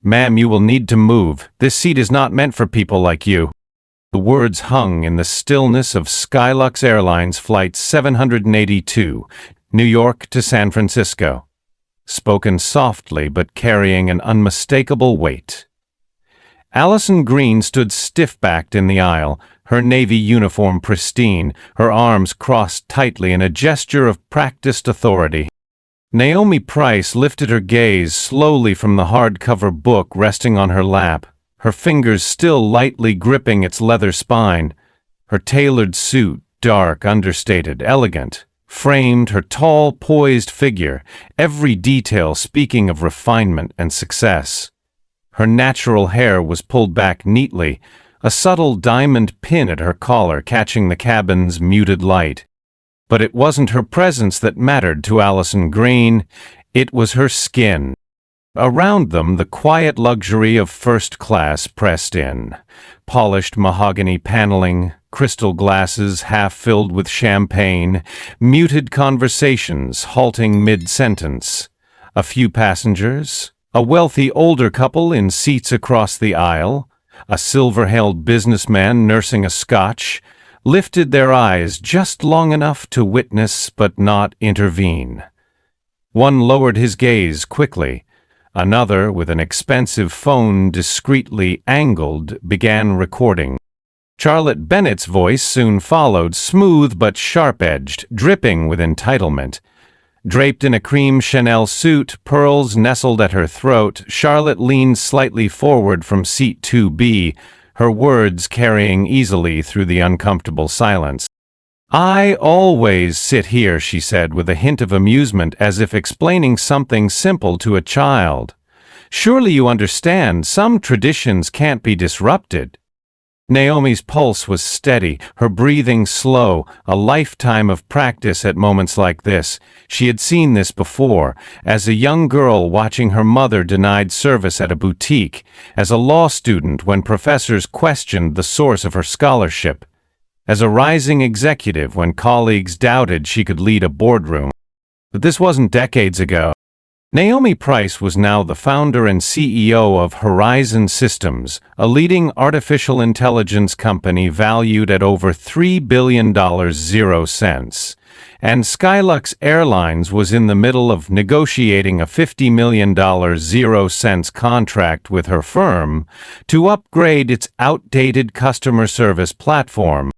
"Ma'am, you will need to move. This seat is not meant for people like you." The words hung in the stillness of Skylux Airlines Flight 782, New York to San Francisco, spoken softly but carrying an unmistakable weight. Allison Green stood stiff-backed in the aisle, her navy uniform pristine, her arms crossed tightly in a gesture of practiced authority. Naomi Price lifted her gaze slowly from the hardcover book resting on her lap, her fingers still lightly gripping its leather spine. Her tailored suit, dark, understated, elegant, framed her tall, poised figure, every detail speaking of refinement and success. Her natural hair was pulled back neatly, a subtle diamond pin at her collar catching the cabin's muted light. But it wasn't her presence that mattered to Allison Green, it was her skin. Around them, the quiet luxury of first class pressed in. Polished mahogany paneling, crystal glasses half filled with champagne, muted conversations halting mid-sentence. A few passengers, a wealthy older couple in seats across the aisle, a silver-haired businessman nursing a scotch, lifted their eyes just long enough to witness but not intervene. One lowered his gaze quickly. Another, with an expensive phone discreetly angled, began recording. Charlotte Bennett's voice soon followed, smooth but sharp-edged, dripping with entitlement. Draped in a cream Chanel suit, pearls nestled at her throat, Charlotte leaned slightly forward from seat 2B, her words carrying easily through the uncomfortable silence. "I always sit here," she said with a hint of amusement, as if explaining something simple to a child. "Surely you understand, some traditions can't be disrupted." Naomi's pulse was steady, her breathing slow, a lifetime of practice at moments like this. She had seen this before, as a young girl watching her mother denied service at a boutique, as a law student when professors questioned the source of her scholarship, as a rising executive when colleagues doubted she could lead a boardroom. But this wasn't decades ago. Naomi Price was now the founder and CEO of Horizon Systems, a leading artificial intelligence company valued at over $3 billion 0 cents. And Skylux Airlines was in the middle of negotiating a $50 million 0 cents contract with her firm to upgrade its outdated customer service platform.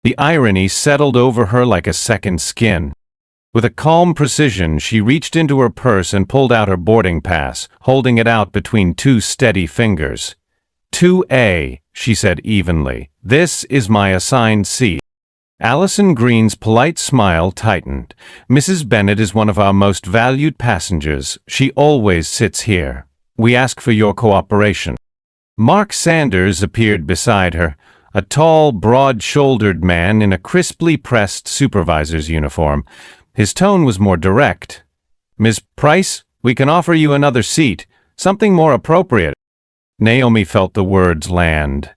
The irony settled over her like a second skin. With a calm precision, she reached into her purse and pulled out her boarding pass, holding it out between two steady fingers. "2A," she said evenly. "This is my assigned seat." Allison Green's polite smile tightened. "Mrs. Bennett is one of our most valued passengers. She always sits here. We ask for your cooperation." Mark Sanders appeared beside her, a tall, broad-shouldered man in a crisply pressed supervisor's uniform. His tone was more direct. "Ms. Price, we can offer you another seat, something more appropriate." Naomi felt the words land.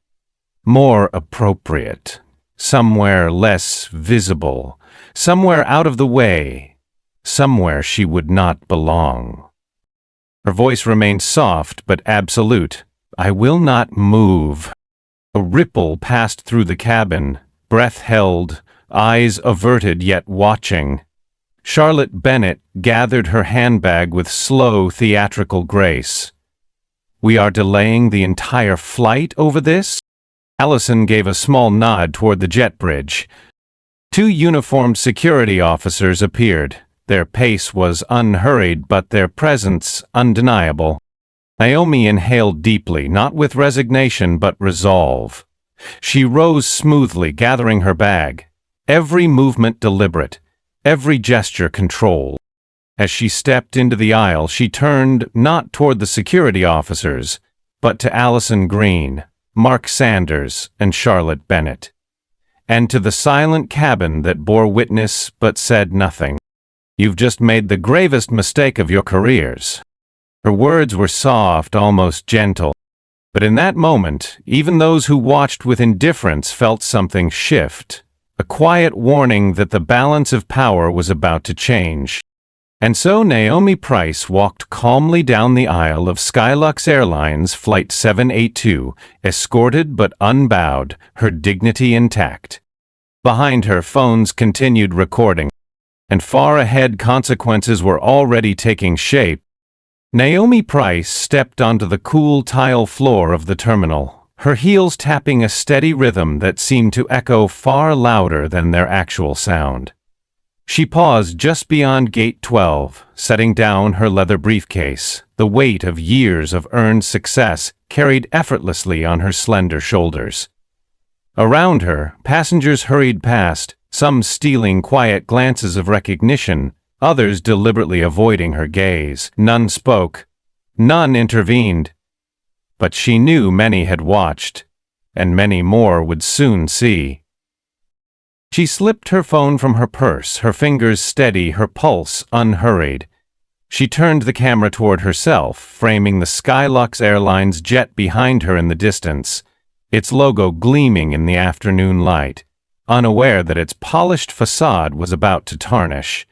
More appropriate. Somewhere less visible. Somewhere out of the way. Somewhere she would not belong. Her voice remained soft but absolute. "I will not move." A ripple passed through the cabin, breath held, eyes averted yet watching. Charlotte Bennett gathered her handbag with slow, theatrical grace. "We are delaying the entire flight over this?" Allison gave a small nod toward the jet bridge. Two uniformed security officers appeared. Their pace was unhurried, but their presence undeniable. Naomi inhaled deeply, not with resignation but resolve. She rose smoothly, gathering her bag, every movement deliberate, every gesture controlled. As she stepped into the aisle, she turned not toward the security officers, but to Allison Green, Mark Sanders, and Charlotte Bennett, and to the silent cabin that bore witness but said nothing. "You've just made the gravest mistake of your careers." Her words were soft, almost gentle. But in that moment, even those who watched with indifference felt something shift, a quiet warning that the balance of power was about to change. And so Naomi Price walked calmly down the aisle of Skylux Airlines Flight 782, escorted but unbowed, her dignity intact. Behind her, phones continued recording, and far ahead consequences were already taking shape. Naomi Price stepped onto the cool tile floor of the terminal, her heels tapping a steady rhythm that seemed to echo far louder than their actual sound. She paused just beyond Gate 12, setting down her leather briefcase, the weight of years of earned success carried effortlessly on her slender shoulders. Around her, passengers hurried past, some stealing quiet glances of recognition, others deliberately avoiding her gaze. None spoke, none intervened. But she knew many had watched, and many more would soon see. She slipped her phone from her purse, her fingers steady, her pulse unhurried. She turned the camera toward herself, framing the Skylux Airlines jet behind her in the distance, its logo gleaming in the afternoon light, unaware that its polished facade was about to tarnish.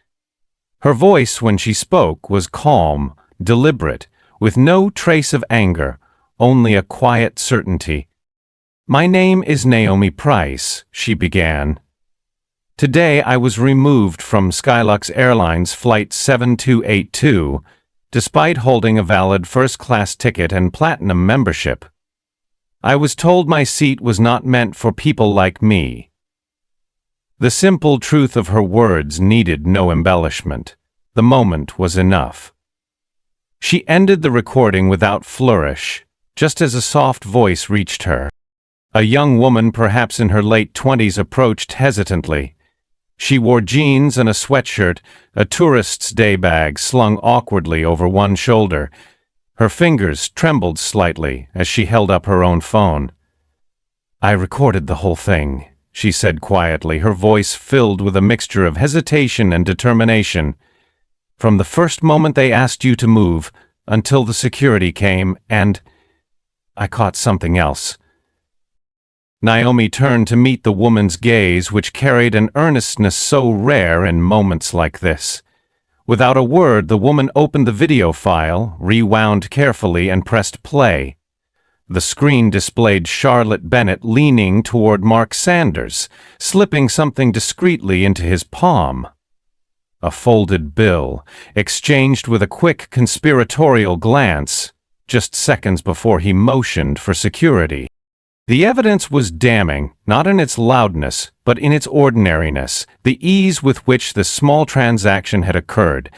Her voice, when she spoke, was calm, deliberate, with no trace of anger, only a quiet certainty. "My name is Naomi Price," she began. "Today I was removed from Skylux Airlines Flight 7282, despite holding a valid first-class ticket and platinum membership. I was told my seat was not meant for people like me." The simple truth of her words needed no embellishment. The moment was enough. She ended the recording without flourish, just as a soft voice reached her. A young woman, perhaps in her late 20s, approached hesitantly. She wore jeans and a sweatshirt, a tourist's day bag slung awkwardly over one shoulder. Her fingers trembled slightly as she held up her own phone. "I recorded the whole thing," she said quietly, her voice filled with a mixture of hesitation and determination. "From the first moment they asked you to move, until the security came, and I caught something else." Naomi turned to meet the woman's gaze, which carried an earnestness so rare in moments like this. Without a word, the woman opened the video file, rewound carefully, and pressed play. The screen displayed Charlotte Bennett leaning toward Mark Sanders, slipping something discreetly into his palm. A folded bill, exchanged with a quick conspiratorial glance, just seconds before he motioned for security. The evidence was damning, not in its loudness, but in its ordinariness, the ease with which the small transaction had occurred,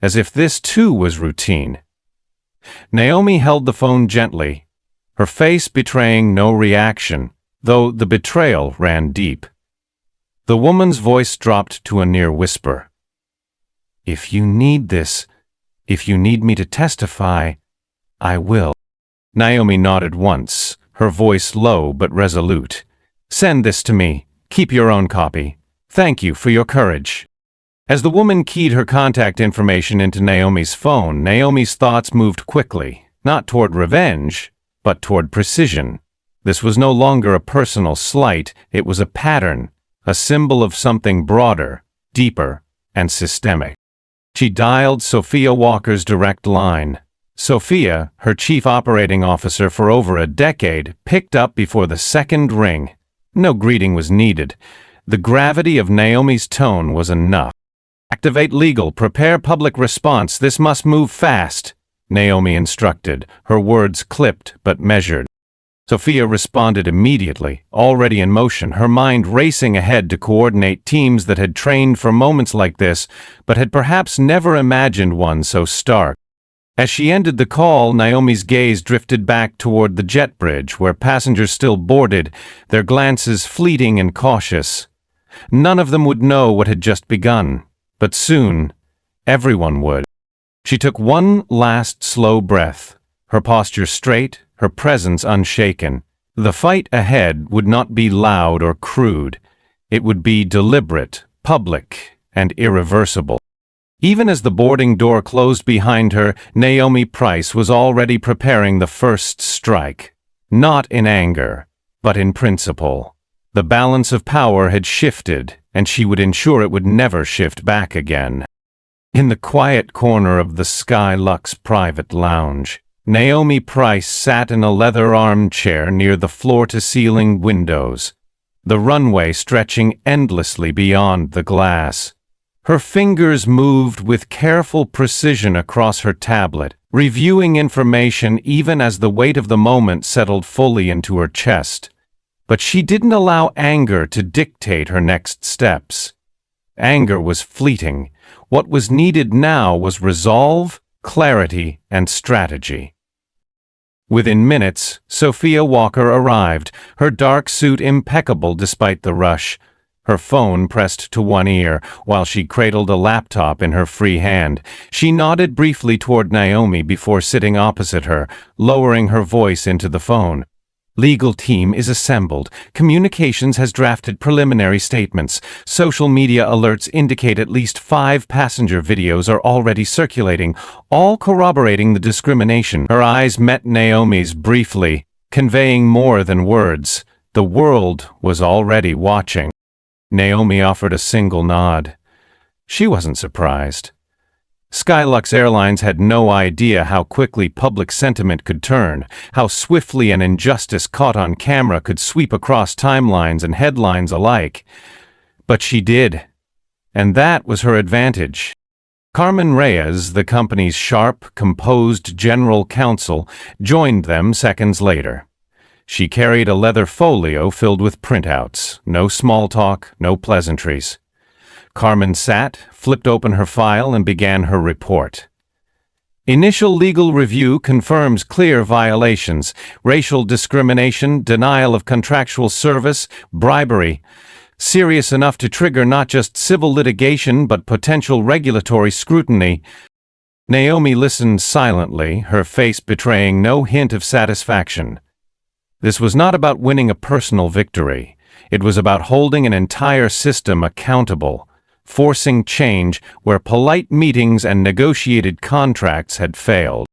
as if this too was routine. Naomi held the phone gently, her face betraying no reaction, though the betrayal ran deep. The woman's voice dropped to a near whisper. "If you need this, if you need me to testify, I will." Naomi nodded once, her voice low but resolute. "Send this to me. Keep your own copy. Thank you for your courage." As the woman keyed her contact information into Naomi's phone, Naomi's thoughts moved quickly, not toward revenge, but toward precision. This was no longer a personal slight, it was a pattern, a symbol of something broader, deeper, and systemic. She dialed Sophia Walker's direct line. Sophia, her chief operating officer for over a decade, picked up before the second ring. No greeting was needed. The gravity of Naomi's tone was enough. "Activate legal, prepare public response, this must move fast," Naomi instructed, her words clipped but measured. Sophia responded immediately, already in motion, her mind racing ahead to coordinate teams that had trained for moments like this, but had perhaps never imagined one so stark. As she ended the call, Naomi's gaze drifted back toward the jet bridge, where passengers still boarded, their glances fleeting and cautious. None of them would know what had just begun, but soon, everyone would. She took one last slow breath, her posture straight, her presence unshaken. The fight ahead would not be loud or crude. It would be deliberate, public, and irreversible. Even as the boarding door closed behind her, Naomi Price was already preparing the first strike. Not in anger, but in principle. The balance of power had shifted, and she would ensure it would never shift back again. In the quiet corner of the Skylux private lounge, Naomi Price sat in a leather armchair near the floor-to-ceiling windows, the runway stretching endlessly beyond the glass. Her fingers moved with careful precision across her tablet, reviewing information even as the weight of the moment settled fully into her chest. But she didn't allow anger to dictate her next steps. Anger was fleeting. What was needed now was resolve, clarity, and strategy. Within minutes, Sophia Walker arrived, her dark suit impeccable despite the rush, her phone pressed to one ear while she cradled a laptop in her free hand. She nodded briefly toward Naomi before sitting opposite her, lowering her voice into the phone. Legal team is assembled. Communications has drafted preliminary statements. Social media alerts indicate at least 5 passenger videos are already circulating, all corroborating the discrimination. Her eyes met Naomi's briefly, conveying more than words. The world was already watching. Naomi offered a single nod. She wasn't surprised. Skylux Airlines had no idea how quickly public sentiment could turn, how swiftly an injustice caught on camera could sweep across timelines and headlines alike. But she did. And that was her advantage. Carmen Reyes, the company's sharp, composed general counsel, joined them seconds later. She carried a leather folio filled with printouts. No small talk, no pleasantries. Carmen sat, flipped open her file, and began her report. Initial legal review confirms clear violations: racial discrimination, denial of contractual service, bribery. Serious enough to trigger not just civil litigation but potential regulatory scrutiny. Naomi listened silently, her face betraying no hint of satisfaction. This was not about winning a personal victory. It was about holding an entire system accountable, forcing change where polite meetings and negotiated contracts had failed.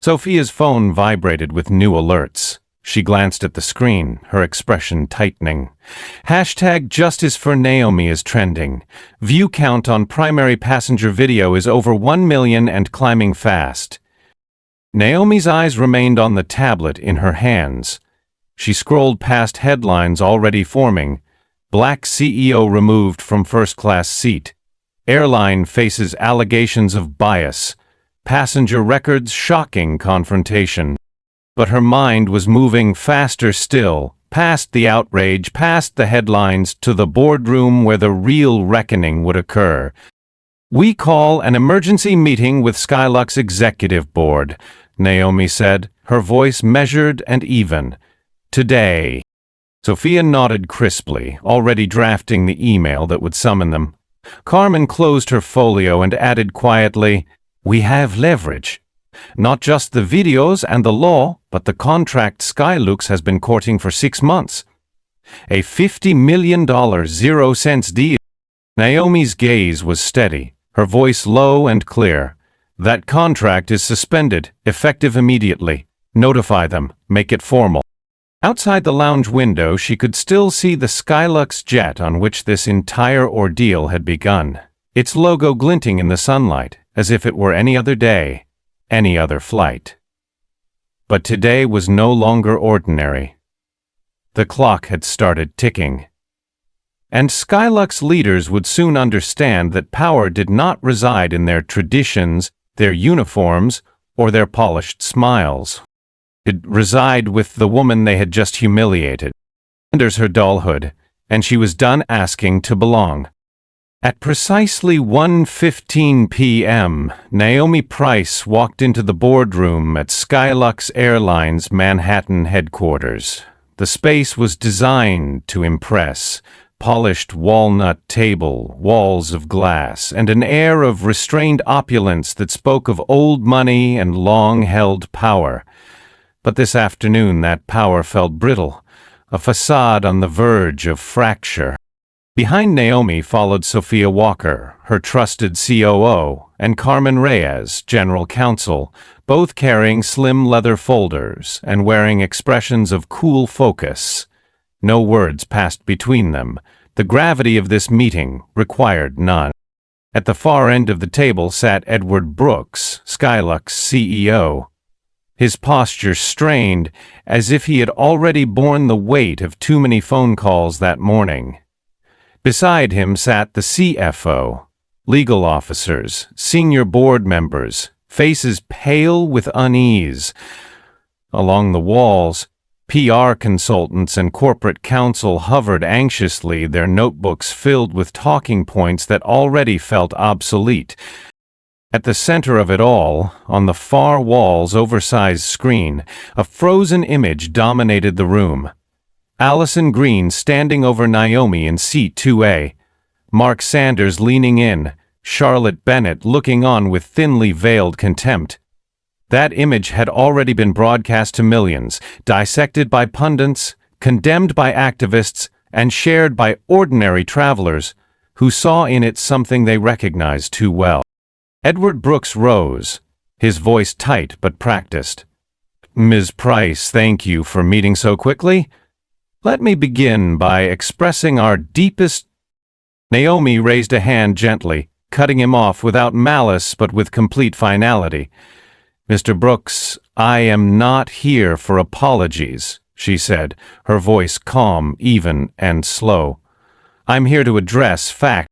Sophia's phone vibrated with new alerts. She glanced at the screen, her expression tightening. #Justice for Naomi is trending. View count on primary passenger video is over 1 million and climbing fast. Naomi's eyes remained on the tablet in her hands. She scrolled past headlines already forming. Black CEO removed from first-class seat. Airline faces allegations of bias. Passenger records shocking confrontation. But her mind was moving faster still, past the outrage, past the headlines, to the boardroom where the real reckoning would occur. "We call an emergency meeting with Skylux Executive Board," Naomi said, her voice measured and even. "Today." Sophia nodded crisply, already drafting the email that would summon them. Carmen closed her folio and added quietly, "We have leverage. Not just the videos and the law, but the contract Skylux has been courting for 6 months. A $50 million 0-cents deal." Naomi's gaze was steady, her voice low and clear. "That contract is suspended, effective immediately. Notify them, make it formal." Outside the lounge window, she could still see the Skylux jet on which this entire ordeal had begun, its logo glinting in the sunlight, as if it were any other day, any other flight. But today was no longer ordinary. The clock had started ticking. And Skylux leaders would soon understand that power did not reside in their traditions, their uniforms, or their polished smiles. It reside with the woman they had just humiliated. Unders her dollhood, and she was done asking to belong. At precisely 1:15 p.m., Naomi Price walked into the boardroom at Skylux Airlines' Manhattan headquarters. The space was designed to impress. Polished walnut table, walls of glass, and an air of restrained opulence that spoke of old money and long-held power. But this afternoon that power felt brittle, a facade on the verge of fracture. Behind Naomi followed Sophia Walker, her trusted COO, and Carmen Reyes, general counsel, both carrying slim leather folders and wearing expressions of cool focus. No words passed between them. The gravity of this meeting required none. At the far end of the table sat Edward Brooks, Skylux's CEO. His posture strained, as if he had already borne the weight of too many phone calls that morning. Beside him sat the CFO, legal officers, senior board members, faces pale with unease. Along the walls, PR consultants and corporate counsel hovered anxiously, their notebooks filled with talking points that already felt obsolete. At the center of it all, on the far wall's oversized screen, a frozen image dominated the room. Allison Green standing over Naomi in seat 2A, Mark Sanders leaning in, Charlotte Bennett looking on with thinly veiled contempt. That image had already been broadcast to millions, dissected by pundits, condemned by activists, and shared by ordinary travelers who saw in it something they recognized too well. Edward Brooks rose, his voice tight but practiced. "Ms. Price, thank you for meeting so quickly. Let me begin by expressing our deepest—" Naomi raised a hand gently, cutting him off without malice but with complete finality. "Mr. Brooks, I am not here for apologies," she said, her voice calm, even, and slow. "I'm here to address facts."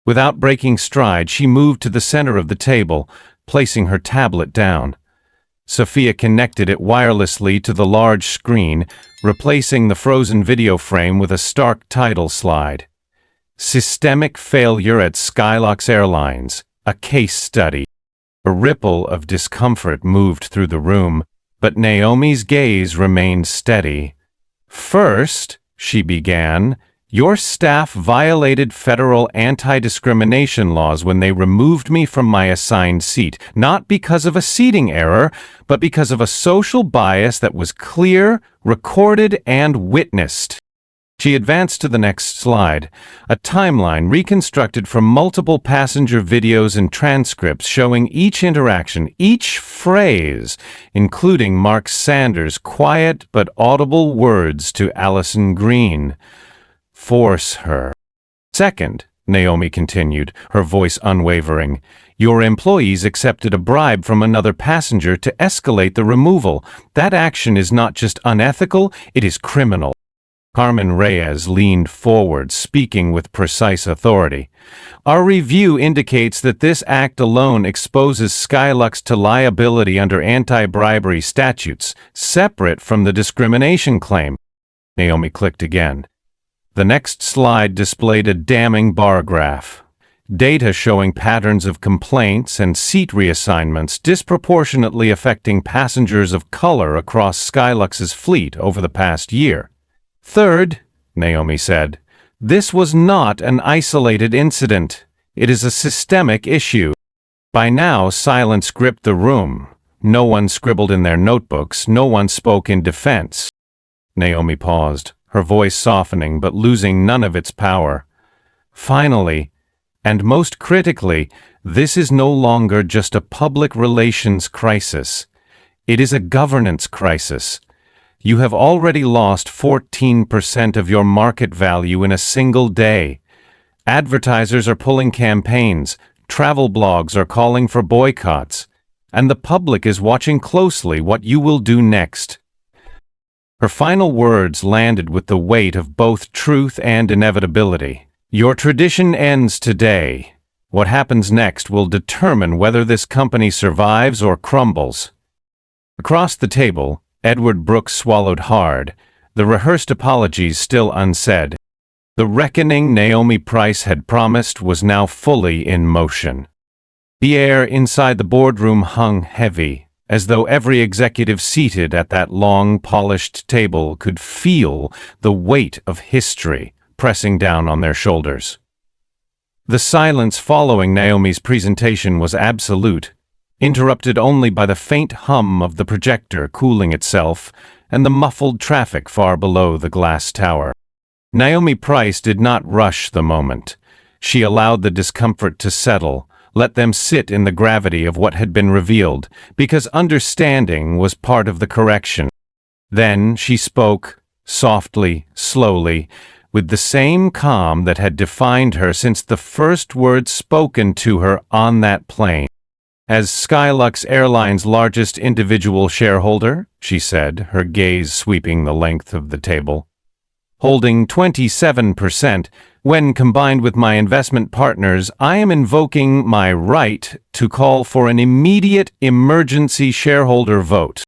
Without breaking stride, she moved to the center of the table, placing her tablet down. Sophia connected it wirelessly to the large screen, replacing the frozen video frame with a stark title slide. "Systemic Failure at Skylux Airlines, a Case Study." A ripple of discomfort moved through the room, but Naomi's gaze remained steady. "First," she began, "your staff violated federal anti-discrimination laws when they removed me from my assigned seat, not because of a seating error, but because of a social bias that was clear, recorded, and witnessed." She advanced to the next slide, a timeline reconstructed from multiple passenger videos and transcripts showing each interaction, each phrase, including Mark Sanders' quiet but audible words to Allison Green. "Force her." "Second," Naomi continued, her voice unwavering, "your employees accepted a bribe from another passenger to escalate the removal. That action is not just unethical, it is criminal." Carmen Reyes leaned forward, speaking with precise authority. "Our review indicates that this act alone exposes Skylux to liability under anti-bribery statutes, separate from the discrimination claim." Naomi clicked again. The next slide displayed a damning bar graph. Data showing patterns of complaints and seat reassignments disproportionately affecting passengers of color across Skylux's fleet over the past year. "Third," Naomi said, "this was not an isolated incident. It is a systemic issue." By now, silence gripped the room. No one scribbled in their notebooks, no one spoke in defense. Naomi paused, her voice softening but losing none of its power. "Finally, and most critically, this is no longer just a public relations crisis. It is a governance crisis. You have already lost 14% of your market value in a single day. Advertisers are pulling campaigns, travel blogs are calling for boycotts, and the public is watching closely what you will do next." Her final words landed with the weight of both truth and inevitability. "Your tradition ends today. What happens next will determine whether this company survives or crumbles." Across the table, Edward Brooks swallowed hard, the rehearsed apologies still unsaid. The reckoning Naomi Price had promised was now fully in motion. The air inside the boardroom hung heavy, as though every executive seated at that long, polished table could feel the weight of history pressing down on their shoulders. The silence following Naomi's presentation was absolute, interrupted only by the faint hum of the projector cooling itself and the muffled traffic far below the glass tower. Naomi Price did not rush the moment. She allowed the discomfort to settle, let them sit in the gravity of what had been revealed, because understanding was part of the correction. Then she spoke, softly, slowly, with the same calm that had defined her since the first words spoken to her on that plane. "As Skylux Airlines' largest individual shareholder," she said, her gaze sweeping the length of the table, "holding 27%, when combined with my investment partners, I am invoking my right to call for an immediate emergency shareholder vote."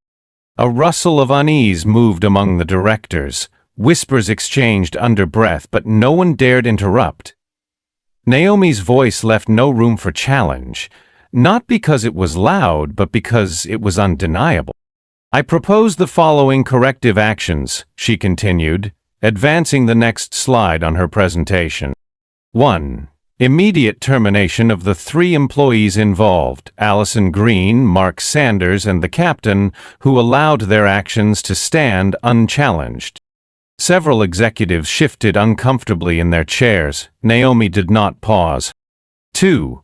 A rustle of unease moved among the directors. Whispers exchanged under breath, but no one dared interrupt. Naomi's voice left no room for challenge, not because it was loud, but because it was undeniable. "I propose the following corrective actions," she continued, advancing the next slide on her presentation. 1. Immediate termination of the 3 employees involved, Allison Green, Mark Sanders, and the captain, who allowed their actions to stand unchallenged. Several executives shifted uncomfortably in their chairs. Naomi did not pause. 2.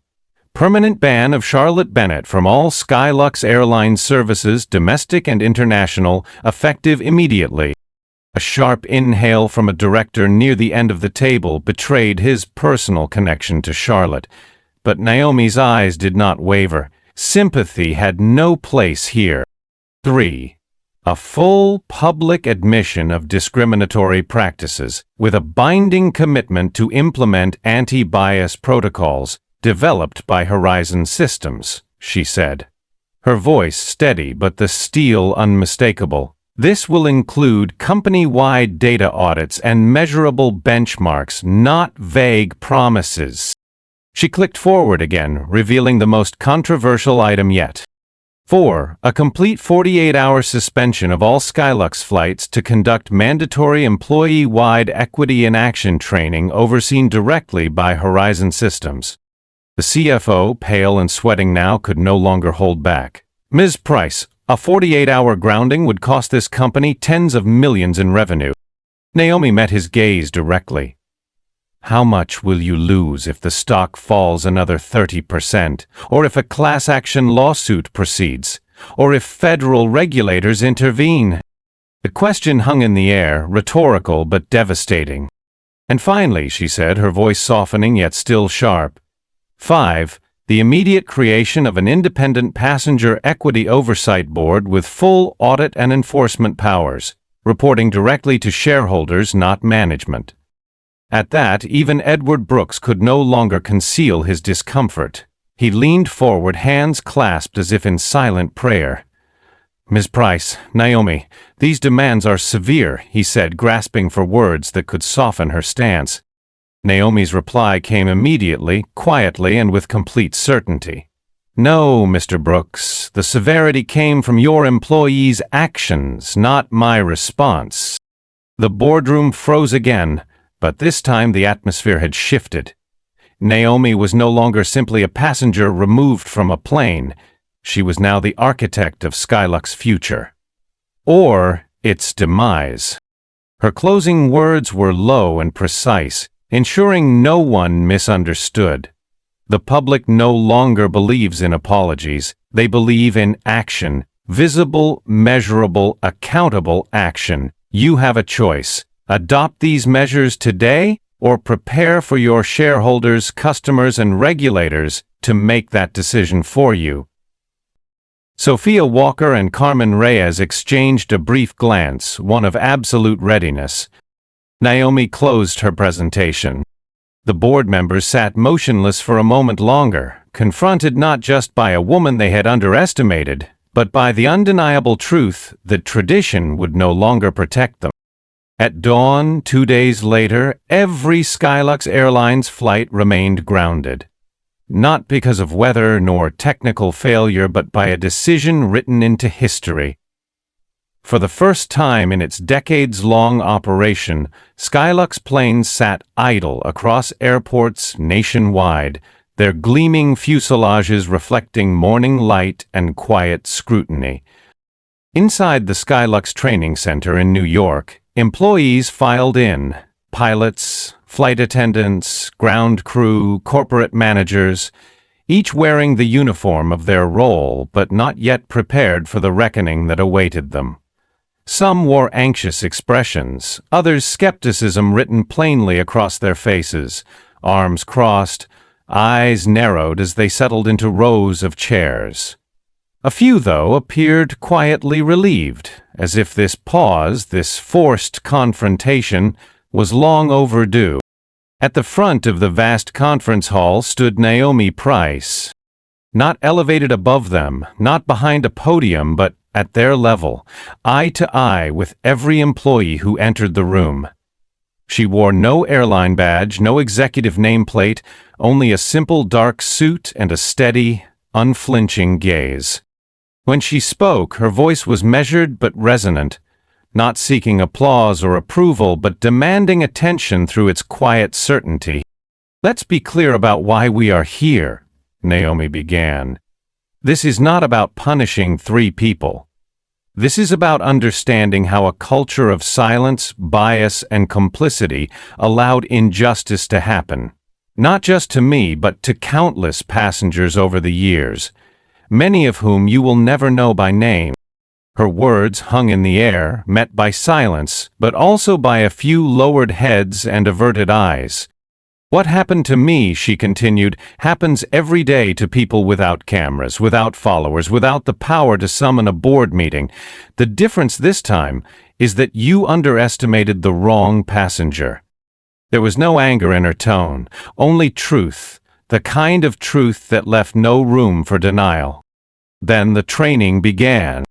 Permanent ban of Charlotte Bennett from all Skylux Airlines services, domestic and international, effective immediately. A sharp inhale from a director near the end of the table betrayed his personal connection to Charlotte, but Naomi's eyes did not waver. Sympathy had no place here. 3. A full public admission of discriminatory practices, with a binding commitment to implement anti-bias protocols developed by Horizon Systems, she said, her voice steady but the steel unmistakable. "This will include company-wide data audits and measurable benchmarks, not vague promises." She clicked forward again, revealing the most controversial item yet. 4. A complete 48-hour suspension of all Skylux flights to conduct mandatory employee-wide equity in action training overseen directly by Horizon Systems. The CFO, pale and sweating now, could no longer hold back. "Ms. Price, a 48-hour grounding would cost this company tens of millions in revenue." Naomi met his gaze directly. "How much will you lose if the stock falls another 30%, or if a class action lawsuit proceeds, or if federal regulators intervene?" The question hung in the air, rhetorical but devastating. "And finally," she said, her voice softening yet still sharp, 5. The immediate creation of an independent passenger equity oversight board with full audit and enforcement powers, reporting directly to shareholders, not management." At that, even Edward Brooks could no longer conceal his discomfort. He leaned forward, hands clasped as if in silent prayer. "Ms. Price, Naomi, these demands are severe," he said, grasping for words that could soften her stance. Naomi's reply came immediately, quietly, and with complete certainty. "No, Mr. Brooks, the severity came from your employees' actions, not my response." The boardroom froze again, but this time the atmosphere had shifted. Naomi was no longer simply a passenger removed from a plane. She was now the architect of Skylux's future. Or its demise. Her closing words were low and precise, ensuring no one misunderstood. "The public no longer believes in apologies. They believe in action. Visible, measurable, accountable action. You have a choice. Adopt these measures today, or prepare for your shareholders, customers, and regulators to make that decision for you." Sophia Walker and Carmen Reyes exchanged a brief glance, one of absolute readiness. Naomi closed her presentation. The board members sat motionless for a moment longer, confronted not just by a woman they had underestimated, but by the undeniable truth that tradition would no longer protect them. At dawn, 2 days later, every Skylux Airlines flight remained grounded. Not because of weather nor technical failure, but by a decision written into history. For the first time in its decades-long operation, Skylux planes sat idle across airports nationwide, their gleaming fuselages reflecting morning light and quiet scrutiny. Inside the Skylux Training Center in New York, employees filed in, pilots, flight attendants, ground crew, corporate managers, each wearing the uniform of their role but not yet prepared for the reckoning that awaited them. Some wore anxious expressions, others skepticism written plainly across their faces, arms crossed, eyes narrowed as they settled into rows of chairs. A few, though, appeared quietly relieved, as if this pause, this forced confrontation, was long overdue. At the front of the vast conference hall stood Naomi Price. Not elevated above them, not behind a podium, but at their level, eye to eye with every employee who entered the room. She wore no airline badge, no executive nameplate, only a simple dark suit and a steady, unflinching gaze. When she spoke, her voice was measured but resonant, not seeking applause or approval, but demanding attention through its quiet certainty. "Let's be clear about why we are here," Naomi began. "This is not about punishing 3 people. This is about understanding how a culture of silence, bias, and complicity allowed injustice to happen. Not just to me, but to countless passengers over the years, many of whom you will never know by name." Her words hung in the air, met by silence, but also by a few lowered heads and averted eyes. "What happened to me," she continued, "happens every day to people without cameras, without followers, without the power to summon a board meeting. The difference this time is that you underestimated the wrong passenger." There was no anger in her tone, only truth, the kind of truth that left no room for denial. Then the training began.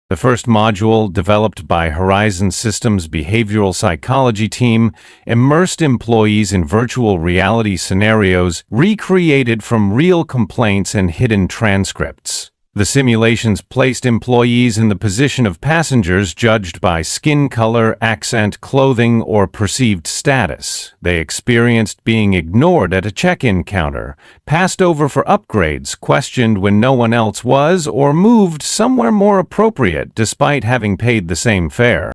The first module, developed by Horizon Systems' behavioral psychology team, immersed employees in virtual reality scenarios recreated from real complaints and hidden transcripts. The simulations placed employees in the position of passengers judged by skin color, accent, clothing, or perceived status. They experienced being ignored at a check-in counter, passed over for upgrades, questioned when no one else was, or moved somewhere more appropriate despite having paid the same fare.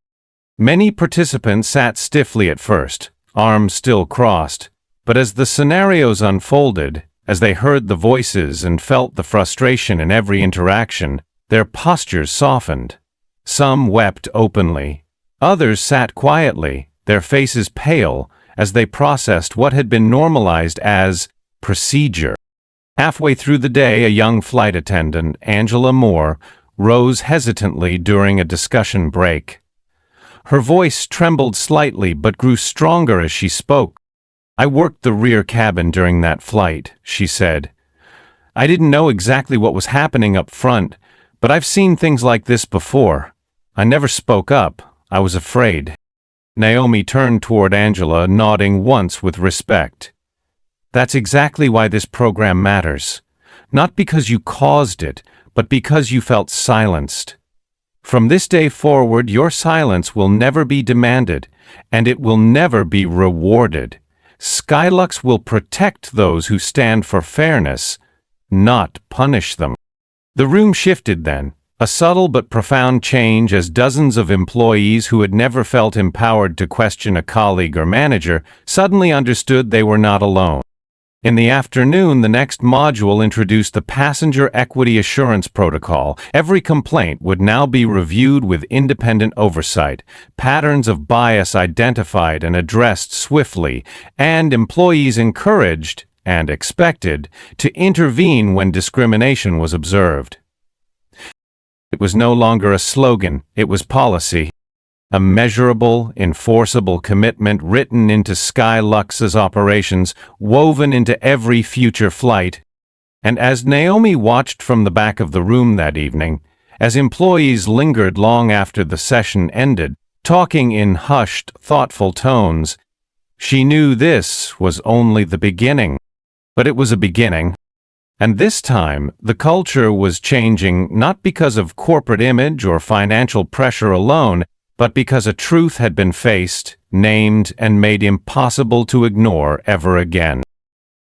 Many participants sat stiffly at first, arms still crossed, but as the scenarios unfolded, as they heard the voices and felt the frustration in every interaction, their postures softened. Some wept openly. Others sat quietly, their faces pale, as they processed what had been normalized as procedure. Halfway through the day, a young flight attendant, Angela Moore, rose hesitantly during a discussion break. Her voice trembled slightly but grew stronger as she spoke. "I worked the rear cabin during that flight," she said. "I didn't know exactly what was happening up front, but I've seen things like this before. I never spoke up. I was afraid." Naomi turned toward Angela, nodding once with respect. "That's exactly why this program matters. Not because you caused it, but because you felt silenced. From this day forward, your silence will never be demanded, and it will never be rewarded. Skylux will protect those who stand for fairness, not punish them." The room shifted then, a subtle but profound change as dozens of employees who had never felt empowered to question a colleague or manager suddenly understood they were not alone. In the afternoon, the next module introduced the Passenger Equity Assurance Protocol. Every complaint would now be reviewed with independent oversight, patterns of bias identified and addressed swiftly, and employees encouraged, and expected, to intervene when discrimination was observed. It was no longer a slogan, it was policy. A measurable, enforceable commitment written into Skylux's operations, woven into every future flight. And as Naomi watched from the back of the room that evening, as employees lingered long after the session ended, talking in hushed, thoughtful tones, she knew this was only the beginning. But it was a beginning. And this time, the culture was changing not because of corporate image or financial pressure alone, but because a truth had been faced, named, and made impossible to ignore ever again.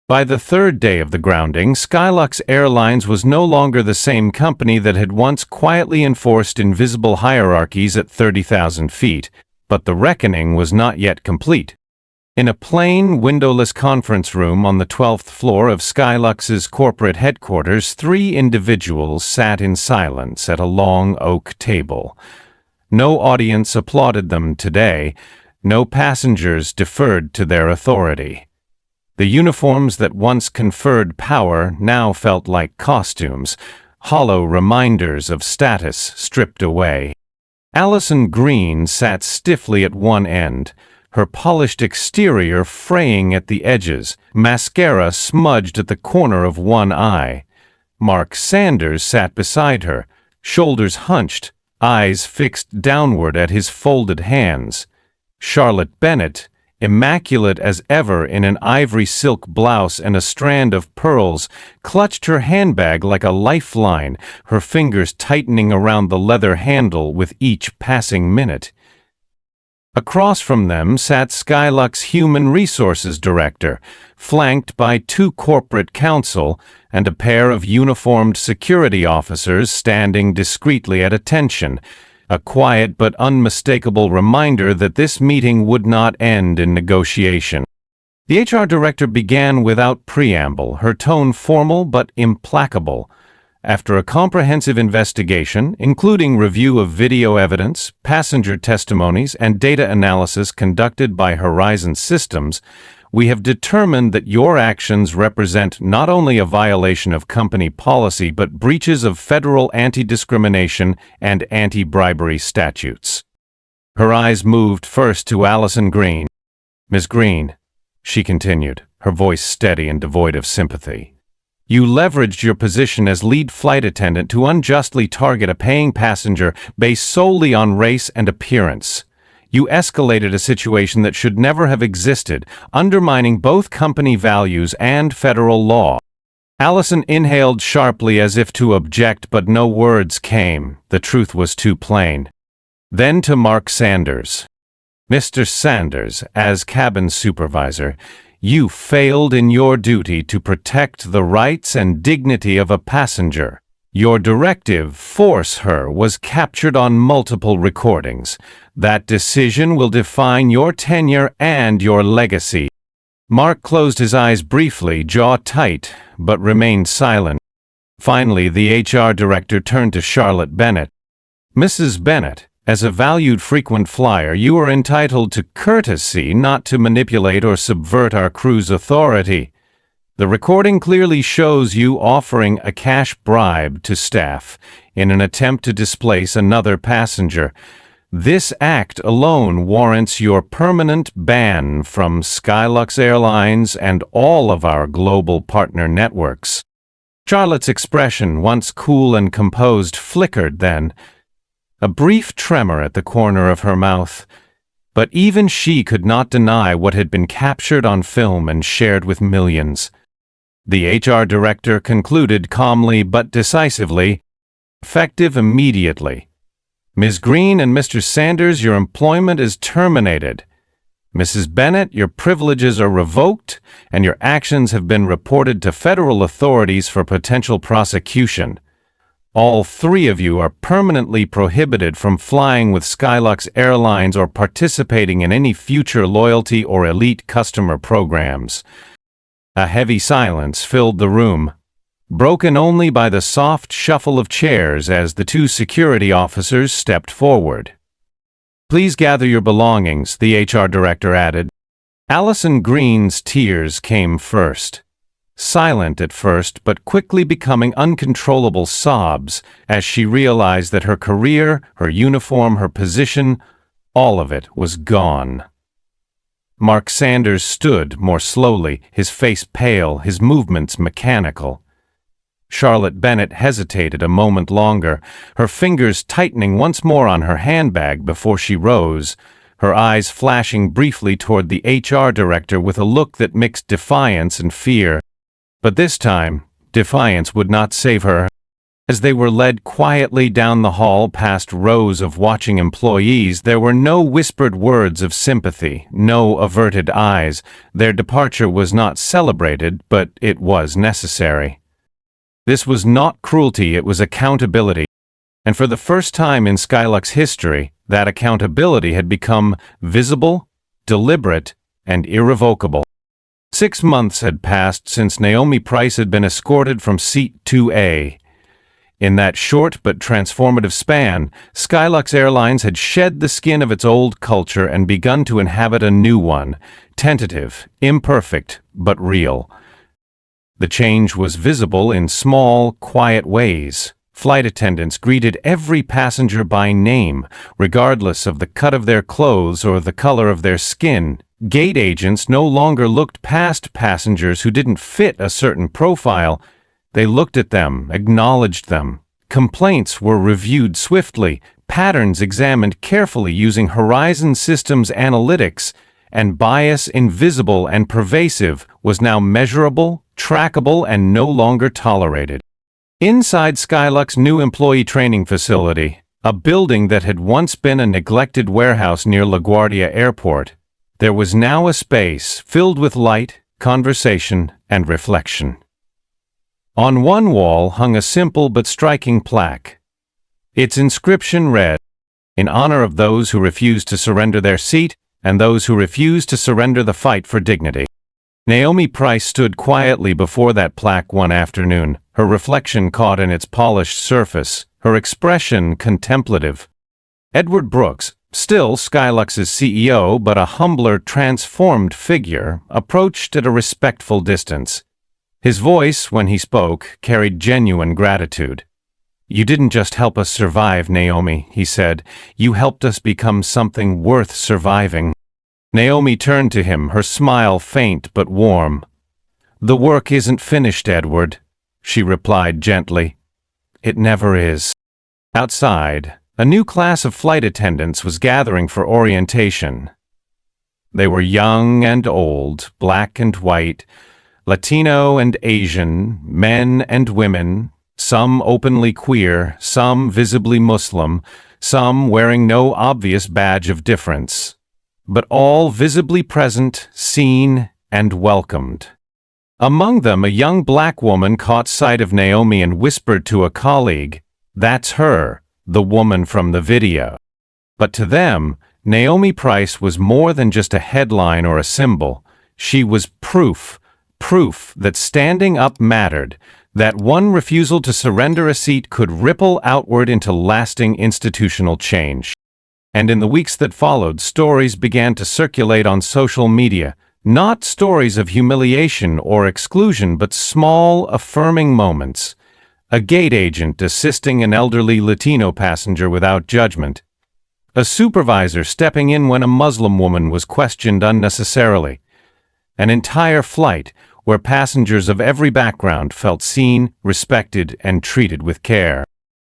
By the third day of the grounding, Skylux Airlines was no longer the same company that had once quietly enforced invisible hierarchies at 30,000 feet, but the reckoning was not yet complete. In a plain, windowless conference room on the 12th floor of Skylux's corporate headquarters, 3 individuals sat in silence at a long oak table. No audience applauded them today. No passengers deferred to their authority. The uniforms that once conferred power now felt like costumes, hollow reminders of status stripped away. Allison Green sat stiffly at one end, her polished exterior fraying at the edges, mascara smudged at the corner of one eye. Mark Sanders sat beside her, shoulders hunched, eyes fixed downward at his folded hands. Charlotte Bennett, immaculate as ever in an ivory silk blouse and a strand of pearls, clutched her handbag like a lifeline, her fingers tightening around the leather handle with each passing minute. Across from them sat Skylux's Human Resources Director, flanked by two corporate counsel and a pair of uniformed security officers standing discreetly at attention, a quiet but unmistakable reminder that this meeting would not end in negotiation. The HR director began without preamble, her tone formal but implacable. After a comprehensive investigation, including review of video evidence, passenger testimonies, and data analysis conducted by Horizon Systems, we have determined that your actions represent not only a violation of company policy but breaches of federal anti-discrimination and anti-bribery statutes. Her eyes moved first to Allison Green. "Ms. Green," she continued, her voice steady and devoid of sympathy, "you leveraged your position as lead flight attendant to unjustly target a paying passenger based solely on race and appearance. You escalated a situation that should never have existed, undermining both company values and federal law." Allison inhaled sharply as if to object, but no words came. The truth was too plain. Then to Mark Sanders. "Mr. Sanders, as cabin supervisor, you failed in your duty to protect the rights and dignity of a passenger. Your directive, force her, was captured on multiple recordings. That decision will define your tenure and your legacy." Mark closed his eyes briefly, jaw tight, but remained silent. Finally, the HR director turned to Charlotte Bennett. "Mrs. Bennett, as a valued frequent flyer, you are entitled to courtesy, not to manipulate or subvert our crew's authority. The recording clearly shows you offering a cash bribe to staff in an attempt to displace another passenger. This act alone warrants your permanent ban from Skylux Airlines and all of our global partner networks." Charlotte's expression, once cool and composed, flickered then, a brief tremor at the corner of her mouth. But even she could not deny what had been captured on film and shared with millions. The HR director concluded calmly but decisively, "Effective immediately. Ms. Green and Mr. Sanders, your employment is terminated. Mrs. Bennett, your privileges are revoked, and your actions have been reported to federal authorities for potential prosecution. All three of you are permanently prohibited from flying with Skylux Airlines or participating in any future loyalty or elite customer programs." A heavy silence filled the room, broken only by the soft shuffle of chairs as the two security officers stepped forward. "Please gather your belongings," the HR director added. Allison Green's tears came first. Silent at first, but quickly becoming uncontrollable sobs as she realized that her career, her uniform, her position, all of it was gone. Mark Sanders stood more slowly, his face pale, his movements mechanical. Charlotte Bennett hesitated a moment longer, her fingers tightening once more on her handbag before she rose, her eyes flashing briefly toward the HR director with a look that mixed defiance and fear. But this time, defiance would not save her. As they were led quietly down the hall past rows of watching employees, there were no whispered words of sympathy, no averted eyes. Their departure was not celebrated, but it was necessary. This was not cruelty, it was accountability. And for the first time in Skylux history, that accountability had become visible, deliberate, and irrevocable. 6 months had passed since Naomi Price had been escorted from Seat 2A. In that short but transformative span, Skylux Airlines had shed the skin of its old culture and begun to inhabit a new one, tentative, imperfect, but real. The change was visible in small, quiet ways. Flight attendants greeted every passenger by name, regardless of the cut of their clothes or the color of their skin. Gate agents no longer looked past passengers who didn't fit a certain profile. They looked at them, acknowledged them. Complaints were reviewed swiftly, patterns examined carefully using Horizon Systems analytics, and bias, invisible and pervasive, was now measurable, trackable, and no longer tolerated. Inside Skylux's new employee training facility, a building that had once been a neglected warehouse near LaGuardia Airport, there was now a space filled with light, conversation, and reflection. On one wall hung a simple but striking plaque. Its inscription read, "In honor of those who refuse to surrender their seat and those who refuse to surrender the fight for dignity." Naomi Price stood quietly before that plaque one afternoon, her reflection caught in its polished surface, her expression contemplative. Edward Brooks, still Skylux's CEO but a humbler, transformed figure, approached at a respectful distance. His voice, when he spoke, carried genuine gratitude. "You didn't just help us survive, Naomi," he said. "You helped us become something worth surviving." Naomi turned to him, her smile faint but warm. "The work isn't finished, Edward," she replied gently. "It never is." Outside, a new class of flight attendants was gathering for orientation. They were young and old, black and white, Latino and Asian, men and women, some openly queer, some visibly Muslim, some wearing no obvious badge of difference, but all visibly present, seen, and welcomed. Among them, a young black woman caught sight of Naomi and whispered to a colleague, "That's her, the woman from the video." But to them, Naomi Price was more than just a headline or a symbol. She was proof that standing up mattered, that one refusal to surrender a seat could ripple outward into lasting institutional change. And in the weeks that followed, stories began to circulate on social media, not stories of humiliation or exclusion, but small, affirming moments. A gate agent assisting an elderly Latino passenger without judgment. A supervisor stepping in when a Muslim woman was questioned unnecessarily. An entire flight where passengers of every background felt seen, respected, and treated with care.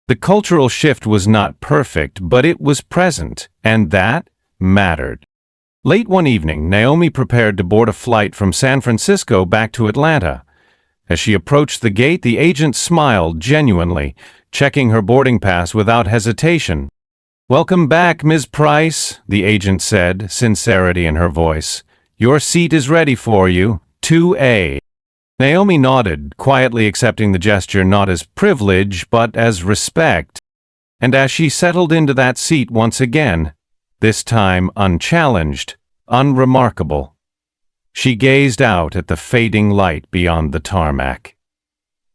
The cultural shift was not perfect, but it was present, and that mattered. Late one evening, Naomi prepared to board a flight from San Francisco back to Atlanta. As she approached the gate, the agent smiled genuinely, checking her boarding pass without hesitation. "Welcome back, Ms. Price," the agent said, sincerity in her voice. "Your seat is ready for you, 2A." Naomi nodded, quietly accepting the gesture not as privilege but as respect. And as she settled into that seat once again, this time unchallenged, unremarkable, she gazed out at the fading light beyond the tarmac.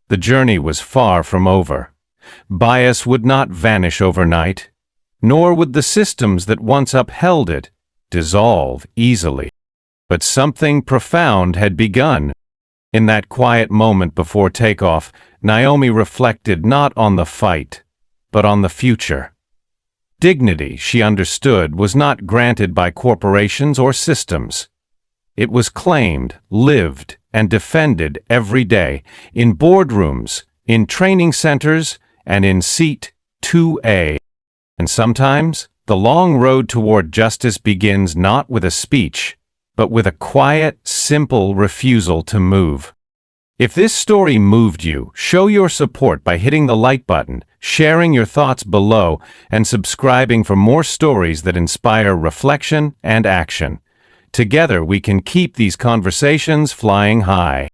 The journey was far from over. Bias would not vanish overnight, nor would the systems that once upheld it dissolve easily. But something profound had begun. In that quiet moment before takeoff, Naomi reflected not on the fight, but on the future. Dignity, she understood, was not granted by corporations or systems. It was claimed, lived, and defended every day, in boardrooms, in training centers, and in seat 2A. And sometimes, the long road toward justice begins not with a speech, but with a quiet, simple refusal to move. If this story moved you, show your support by hitting the like button, sharing your thoughts below, and subscribing for more stories that inspire reflection and action. Together we can keep these conversations flying high.